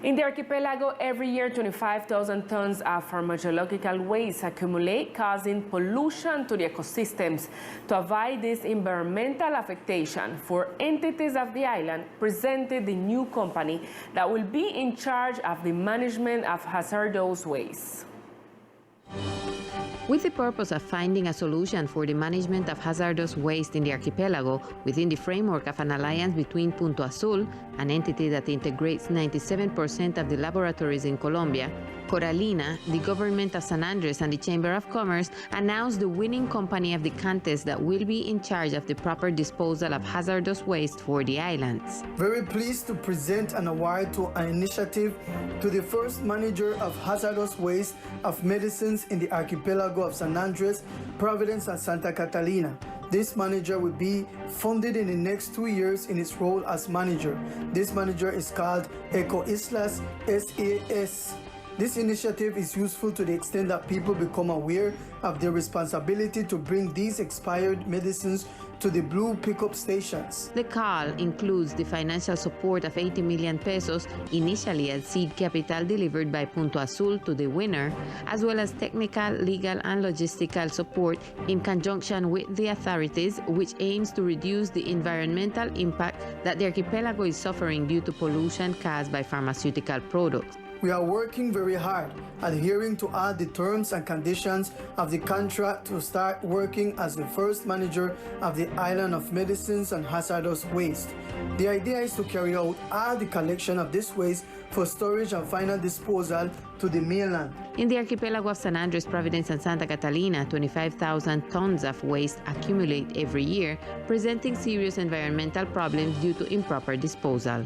In the archipelago, every year 25,000 tons of pharmacological waste accumulate, causing pollution to the ecosystems. To avoid this environmental affectation, four entities of the island presented the new company that will be in charge of the management of hazardous waste. With the purpose of finding a solution for the management of hazardous waste in the archipelago within the framework of an alliance between Punto Azul, an entity that integrates 97% of the laboratories in Colombia, Coralina, the government of San Andres, and the Chamber of Commerce announced the winning company of the contest that will be in charge of the proper disposal of hazardous waste for the islands. Very pleased to present an award to an initiative to the first manager of hazardous waste of medicines in the archipelago of San Andres, Providence, and Santa Catalina. This manager will be funded in the next 2 years in its role as manager. This manager is called Teleislas, SAS. This initiative is useful to the extent that people become aware of their responsibility to bring these expired medicines to the blue pickup stations. The call includes the financial support of 80 million pesos, initially as seed capital delivered by Punto Azul to the winner, as well as technical, legal, and logistical support in conjunction with the authorities, which aims to reduce the environmental impact that the archipelago is suffering due to pollution caused by pharmaceutical products. We are working very hard, adhering to all the terms and conditions of the contract to start working as the first manager of the island of medicines and hazardous waste. The idea is to carry out all the collection of this waste for storage and final disposal to the mainland. In the archipelago of San Andres, Providence, and Santa Catalina, 25,000 tons of waste accumulate every year, presenting serious environmental problems due to improper disposal.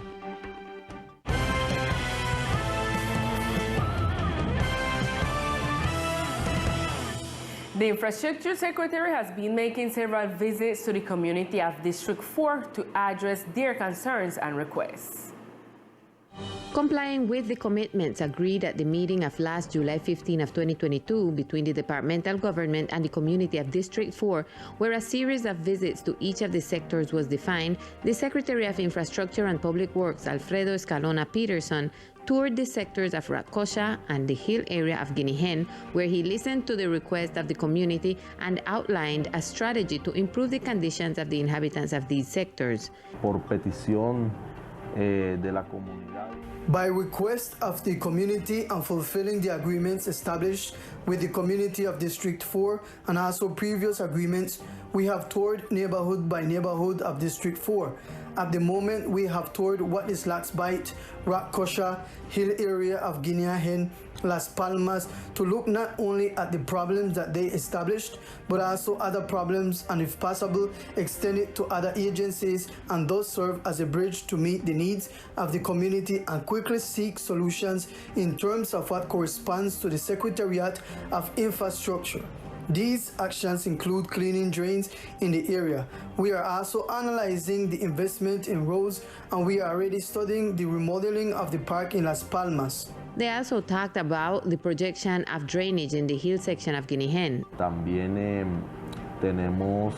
The Infrastructure Secretary has been making several visits to the community of District 4 to address their concerns and requests. Complying with the commitments agreed at the meeting of last July 15 of 2022 between the departmental government and the community of District 4, where a series of visits to each of the sectors was defined, the Secretary of Infrastructure and Public Works, Alfredo Escalona Peterson, toured the sectors of Rakosha and the hill area of Guinea Hen, where he listened to the request of the community and outlined a strategy to improve the conditions of the inhabitants of these sectors. Por petición de la comunidad. By request of the community and fulfilling the agreements established with the community of District 4 and also previous agreements, we have toured neighborhood by neighborhood of District 4. At the moment, we have toured what is Laxbite, Rakosha, hill area of Guinea Hen, Las Palmas, to look not only at the problems that they established, but also other problems, and if possible, extend it to other agencies and thus serve as a bridge to meet the needs of the community and quickly seek solutions in terms of what corresponds to the Secretariat of Infrastructure. These actions include cleaning drains in the area. We are also analyzing the investment in roads, and we are already studying the remodeling of the park in Las Palmas. They also talked about the projection of drainage in the hill section of Guinea Hen. También tenemos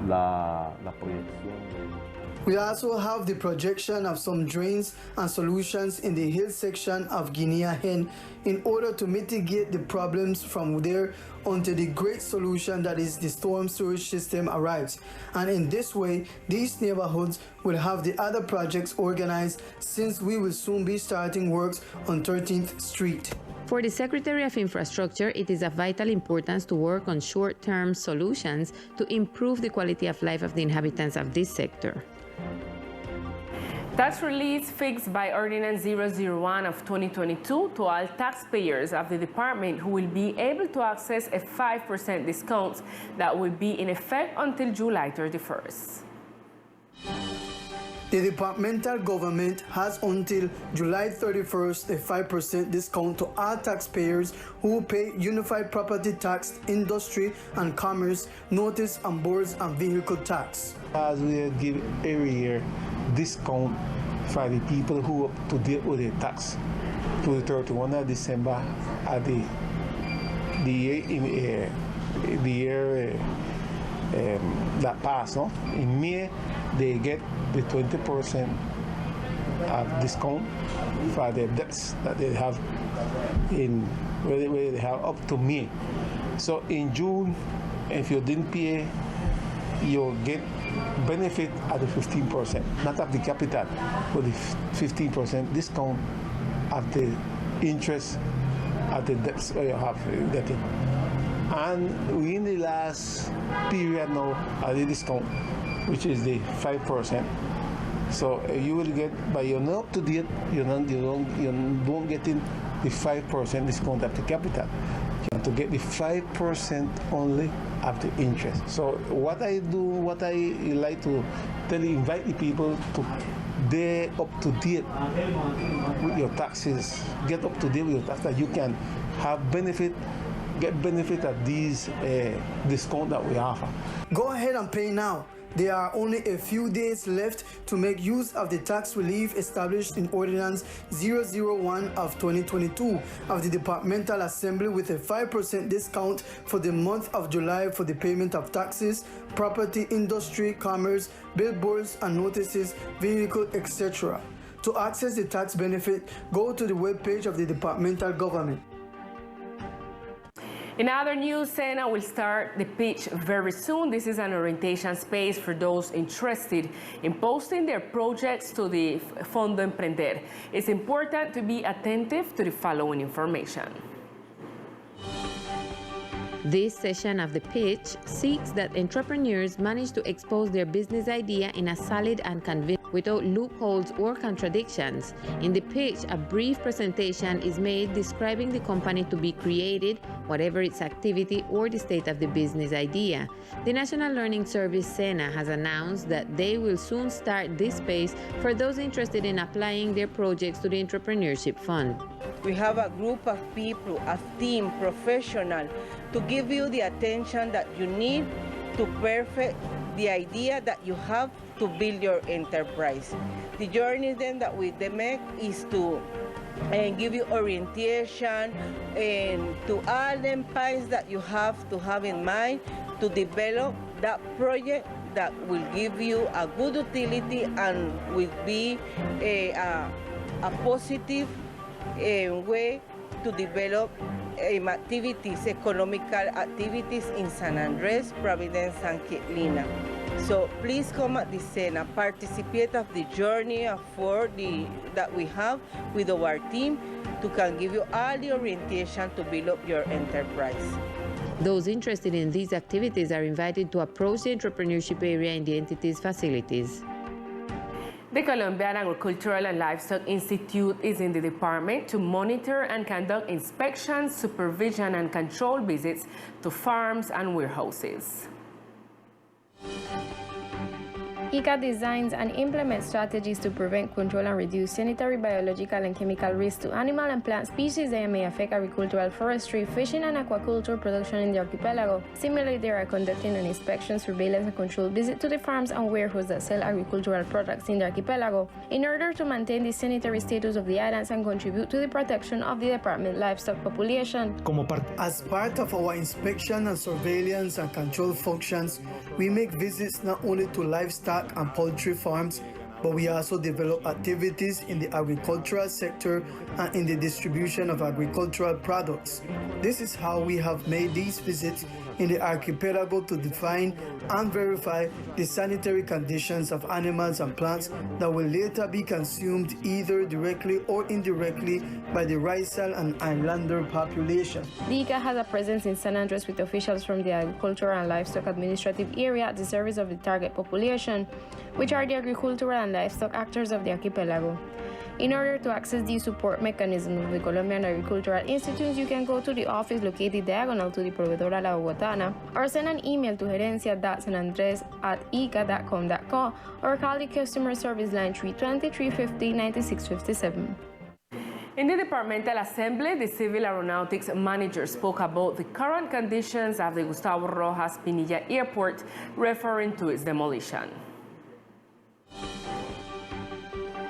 la proyección. We also have the projection of some drains and solutions in the hill section of Guinea Hen in order to mitigate the problems from there until the great solution that is the storm sewage system arrives. And in this way, these neighborhoods will have the other projects organized, since we will soon be starting works on 13th Street. For the Secretary of Infrastructure, it is of vital importance to work on short-term solutions to improve the quality of life of the inhabitants of this sector. Tax relief fixed by Ordinance 001 of 2022 to all taxpayers of the department who will be able to access a 5% discount that will be in effect until July 31st. The departmental government has until July 31st a 5% discount to all taxpayers who pay Unified Property Tax, Industry and Commerce, Notice on Boards and Vehicle Tax. As we give every year discount for the people who to deal with the tax to the 31st of December at the year that passed. No? In May, they get the 20% have discount for the debts that they have where they have up to May. So in June, if you didn't pay, you'll get benefit at the 15%, not of the capital, but the 15% discount of the interest at the debts you have getting. And we in the last period now at the discount, which is the 5%. So you will get, but you're not up to date, you don't get in the 5% discount of the capital. You have to get the 5% only of the interest. So what I like to invite the people to they're up to date with your taxes, get up to date with your taxes, that you can have get benefit of these discount that we offer. Go ahead and pay now. There are only a few days left to make use of the tax relief established in Ordinance 001 of 2022 of the Departmental Assembly, with a 5% discount for the month of July for the payment of taxes, property, industry, commerce, billboards and notices, vehicle, etc. To access the tax benefit, go to the webpage of the departmental government. In other news, SENA will start the pitch very soon. This is an orientation space for those interested in posting their projects to the Fondo Emprender. It's important to be attentive to the following information. This session of the pitch seeks that entrepreneurs manage to expose their business idea in a solid and convincing without loopholes or contradictions. In the pitch, a brief presentation is made describing the company to be created, whatever its activity or the state of the business idea. The National Learning Service, SENA, has announced that they will soon start this space for those interested in applying their projects to the Entrepreneurship Fund. We have a group of people, a team, professional, to give you the attention that you need to perfect the idea that you have to build your enterprise. The journey then that we make is to give you orientation and to all the empires that you have to have in mind to develop that project that will give you a good utility and will be a positive way to develop activities, economical activities in San Andres, Providence, and Kitlina. So please come at the SENA, participate of the journey that we have with our team to can give you all the orientation to build up your enterprise. Those interested in these activities are invited to approach the entrepreneurship area in the entity's facilities. The Colombian Agricultural and Livestock Institute is in the department to monitor and conduct inspections, supervision, and control visits to farms and warehouses. ICA designs and implements strategies to prevent, control, and reduce sanitary, biological, and chemical risks to animal and plant species that may affect agricultural, forestry, fishing, and aquaculture production in the archipelago. Similarly, they are conducting an inspection, surveillance, and control visit to the farms and warehouses that sell agricultural products in the archipelago in order to maintain the sanitary status of the islands and contribute to the protection of the department's livestock population. As part of our inspection and surveillance and control functions, we make visits not only to livestock and poultry farms, but we also develop activities in the agricultural sector and in the distribution of agricultural products. This is how we have made these visits in the archipelago to define and verify the sanitary conditions of animals and plants that will later be consumed either directly or indirectly by the Raizal and Islander population. The ICA has a presence in San Andres with officials from the Agricultural and Livestock Administrative Area at the service of the target population, which are the agricultural and livestock actors of the archipelago. In order to access the support mechanism of the Colombian Agricultural Institute, you can go to the office located diagonal to the Proveedora La Bogotana, or send an email to gerencia.sanandres@ica.com.co, or call the customer service line 320-350-9657. In the Departmental Assembly, the Civil Aeronautics Manager spoke about the current conditions of the Gustavo Rojas Pinilla Airport, referring to its demolition.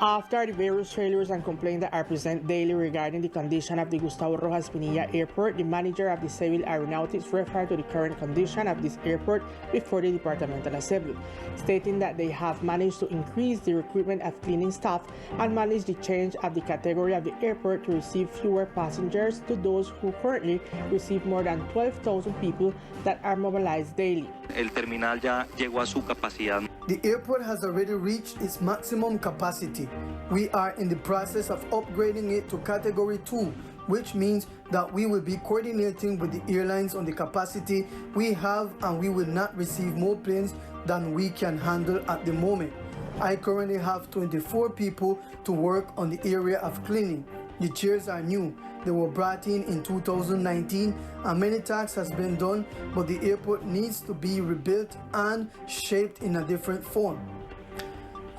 After the various failures and complaints that are presented daily regarding the condition of the Gustavo Rojas Pinilla Airport, the manager of the Civil Aeronautics referred to the current condition of this airport before the Departmental Assembly, stating that they have managed to increase the recruitment of cleaning staff and manage the change of the category of the airport to receive fewer passengers to those who currently receive more than 12,000 people that are mobilized daily. El terminal ya llegó a su capacidad. The airport has already reached its maximum capacity. We are in the process of upgrading it to Category 2, which means that we will be coordinating with the airlines on the capacity we have, and we will not receive more planes than we can handle at the moment. I currently have 24 people to work on the area of cleaning. The chairs are new. They were brought in 2019, and many tasks has been done, but the airport needs to be rebuilt and shaped in a different form.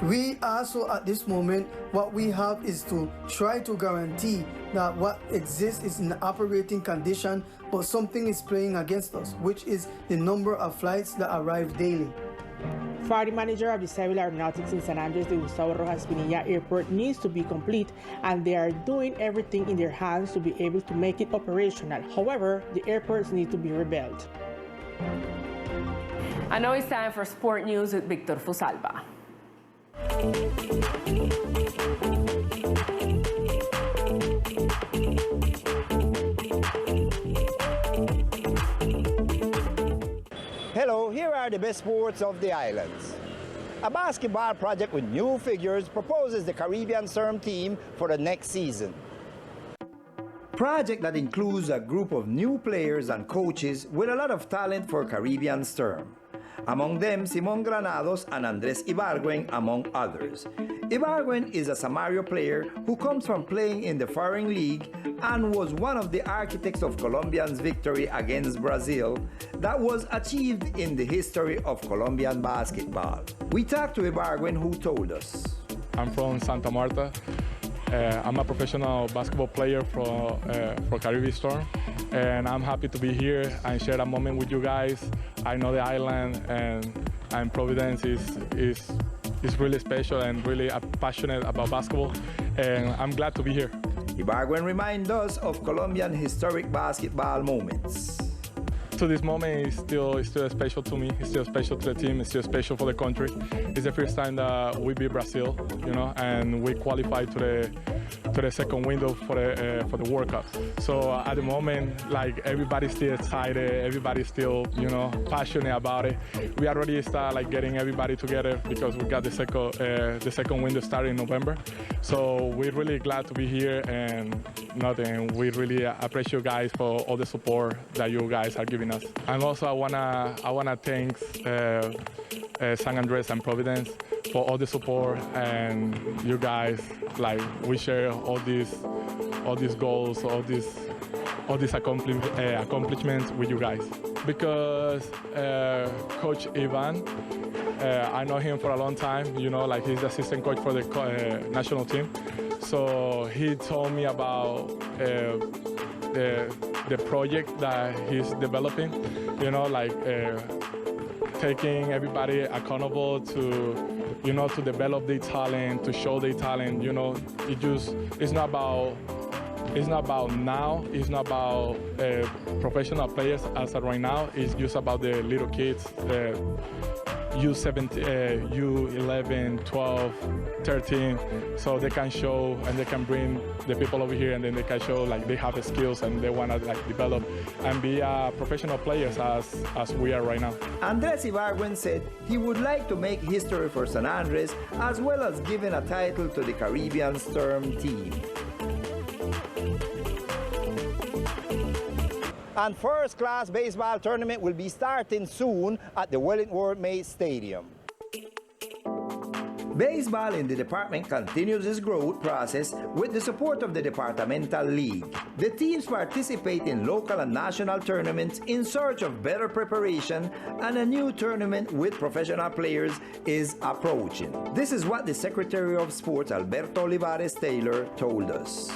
We also, at this moment, what we have is to try to guarantee that what exists is in the operating condition, but something is playing against us, which is the number of flights that arrive daily. For the manager of the Civil Aeronautics in San Andres, the Gustavo Rojas Pinilla Airport needs to be complete, and they are doing everything in their hands to be able to make it operational. However, the airports need to be rebuilt. And now it's time for sport news with Victor Fusalva. Hello, here are the best sports of the islands. A basketball project with new figures proposes the Caribbean Storm team for the next season. Project that includes a group of new players and coaches with a lot of talent for Caribbean Storm. Among them, Simon Granados and Andres Ibargüen, among others. Ibargüen is a Samario player who comes from playing in the Foreign League and was one of the architects of Colombia's victory against Brazil that was achieved in the history of Colombian basketball. We talked to Ibargüen, who told us. I'm from Santa Marta. I'm a professional basketball player for Caribbean Storm, and I'm happy to be here and share a moment with you guys. I know the island and Providence is really special and really passionate about basketball, and I'm glad to be here. Ibargüen reminds us of Colombian historic basketball moments. To this moment, it's still special to me. It's still special to the team. It's still special for the country. It's the first time that we beat Brazil, and we qualified to the second window for the World Cup. So at the moment, like, everybody's still excited. Everybody's still passionate about it. We already start getting everybody together because we got the second window starting in November. So we're really glad to be here, and we really appreciate you guys for all the support that you guys are giving us. And also I wanna thank San Andres and Providence for all the support, and you guys, we share all these goals, all these accomplishments with you guys. Because Coach Ivan, I know him for a long time. He's the assistant coach for the national team. So he told me about the project that he's developing, taking everybody accountable to develop their talent, to show their talent. It's not about now. It's not about professional players as of right now. It's just about the little kids, U17, U11, 12, 13, so they can show and they can bring the people over here, and then they can show they have the skills and they want to develop and be professional players as we are right now. Andres Ibargüen said he would like to make history for San Andres, as well as giving a title to the Caribbean Storm team. And first-class baseball tournament will be starting soon at the Wellington May Stadium. Baseball in the department continues its growth process with the support of the departmental league. The teams participate in local and national tournaments in search of better preparation, and a new tournament with professional players is approaching. This is what the Secretary of Sports, Alberto Olivares Taylor, told us.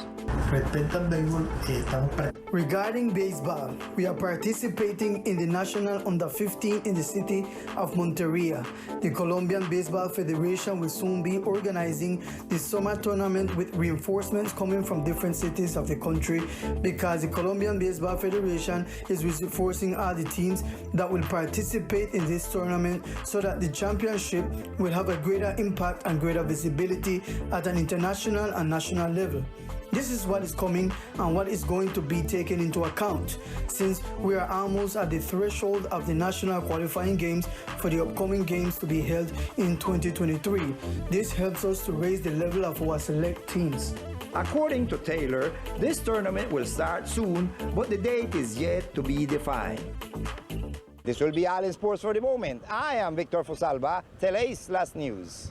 Regarding baseball, we are participating in the National Under-15 in the city of Monteria. The Colombian Baseball Federation will will soon be organizing the summer tournament with reinforcements coming from different cities of the country, because the Colombian Baseball Federation is reinforcing all the teams that will participate in this tournament so that the championship will have a greater impact and greater visibility at an international and national level. This is what is coming and what is going to be taken into account, since we are almost at the threshold of the national qualifying games for the upcoming games to be held in 2023. This helps us to raise the level of our select teams. According to Taylor, this tournament will start soon, but the date is yet to be defined. This will be all in sports for the moment. I am Victor Fosalva, Teleislas News.